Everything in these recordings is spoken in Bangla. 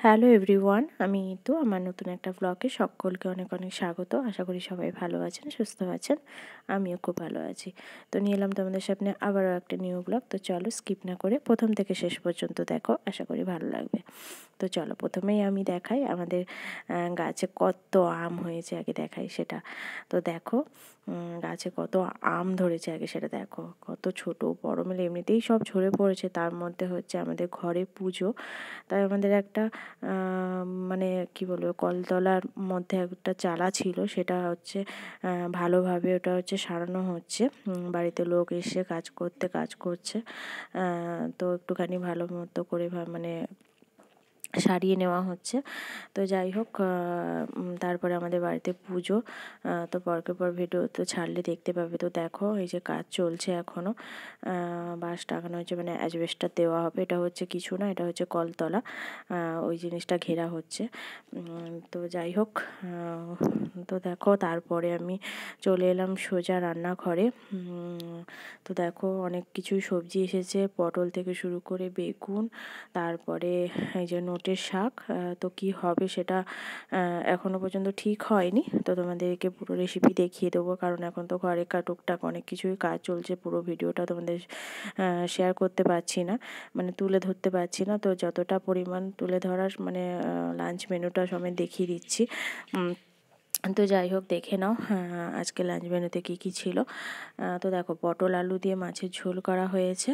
হ্যালো এভরিওয়ান, আমি ইতু। আমার নতুন একটা ব্লগে সকলকে অনেক অনেক স্বাগত। আশা করি সবাই ভালো আছেন, সুস্থ আছেন। আমিও খুব ভালো আছি। তো নিয়ে এলাম তোমাদের সামনে আবারও একটা নিউ ব্লগ। তো চলো স্কিপ না করে প্রথম থেকে শেষ পর্যন্ত দেখো, আশা করি ভালো লাগবে। তো চলো প্রথমেই আমি দেখাই আমাদের গাছে কত আম হয়েছে, আগে দেখাই সেটা। তো দেখো গাছে কত আম ধরেছে, আগে সেটা দেখো। কত ছোট বড় মিলে এমনিতেই সব ঝরে পড়েছে, তার মধ্যে হচ্ছে আমাদের ঘরে পুজো, তাই আমাদের একটা মানে কি বলবো, কলতলার মধ্যে একটা চালা ছিল, সেটা হচ্ছে ভালোভাবে ওটা হচ্ছে সারানো হচ্ছে। বাড়িতে লোক এসে কাজ করছে, তো একটুখানি ভালো মতো করে মানে সারিয়ে নেওয়া হচ্ছে। তো যাই হোক, তারপরে আমাদের বাড়িতে পুজো, তো পরকে পর ভিডিও তো ছাড়লে দেখতে পাবে। তো দেখো এই যে কাজ চলছে এখনও, বাঁশ টাঙানো হচ্ছে, মানে অ্যাজবেস্টার দেওয়া হবে। এটা হচ্ছে কিছু না, এটা হচ্ছে কলতলা, ওই জিনিসটা ঘেরা হচ্ছে। তো যাই হোক, তো দেখো তারপরে আমি চলে এলাম সোজা রান্নাঘরে। তো দেখো অনেক কিছুই সবজি এসেছে, পটল থেকে শুরু করে বেগুন, তারপরে এই যে নোটের শাক। তো কি হবে সেটা এখনও পর্যন্ত ঠিক হয়নি, তো তোমাদেরকে পুরো রেসিপি দেখিয়ে দেবো, কারণ এখন তো ঘরে টুকটাক অনেক কিছুই কাজ চলছে। পুরো ভিডিওটা তোমাদের শেয়ার করতে পারছি না, মানে তুলে ধরতে পারছি না। তো যতটা পরিমাণ তুলে ধরার, মানে লাঞ্চ মেনুটা সমেত দেখিয়ে দিচ্ছি। তো যাই হোক, দেখে নাও আজকে লাঞ্চ মেনুতে কী কী ছিল। তো দেখো পটল আলু দিয়ে মাছের ঝোল করা হয়েছে,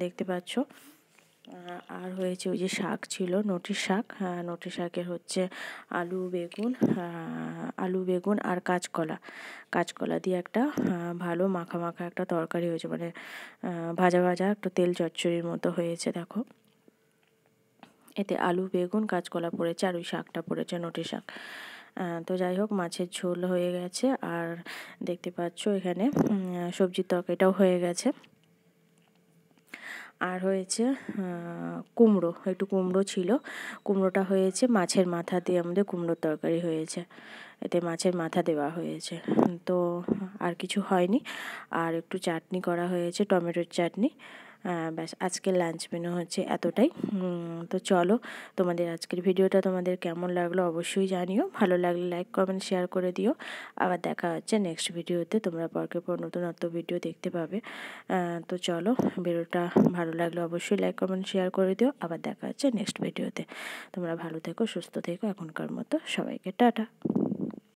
দেখতে পাচ্ছ। আর হয়েছে ওই যে শাক ছিল, নটির শাক। নটির শাকের হচ্ছে আলু বেগুন আর কাঁচকলা দিয়ে একটা ভালো মাখা মাখা একটা তরকারি হয়েছে, মানে ভাজা ভাজা একটু তেল চচ্চড়ির মতো হয়েছে। দেখো এতে আলু বেগুন কাঁচকলা পড়েছে, আর ওই শাকটা পড়েছে নটির শাক। তো যাই হোক, মাছের ঝোল হয়ে গেছে, আর দেখতে পাচ্ছ এখানে সবজির তরকারিটাও হয়ে গেছে। আর হয়েছে একটু কুমড়ো ছিল, কুমড়োটা হয়েছে মাছের মাথা দিয়ে, আমাদের কুমড়োর তরকারি হয়েছে, এতে মাছের মাথা দেওয়া হয়েছে। তো আর কিছু হয়নি। আর একটু চাটনি করা হয়েছে, টমেটোর চাটনি। ব্যাস, আজকের লাঞ্চ মেনু হচ্ছে এতটাই। তো চলো, তোমাদের আজকের ভিডিওটা তোমাদের কেমন লাগলো অবশ্যই জানিও। ভালো লাগলে লাইক কমেন্ট শেয়ার করে দিও। আবার দেখা হচ্ছে নেক্সট ভিডিওতে, তোমরা পরকে পর নতুনত্ব ভিডিও দেখতে পাবে। তো চলো, ভিডিওটা ভালো লাগলে অবশ্যই লাইক কমেন্ট শেয়ার করে দিও। আবার দেখা হচ্ছে নেক্সট ভিডিওতে। তোমরা ভালো থেকো, সুস্থ থেকো। এখনকার মতো সবাইকে টাটা।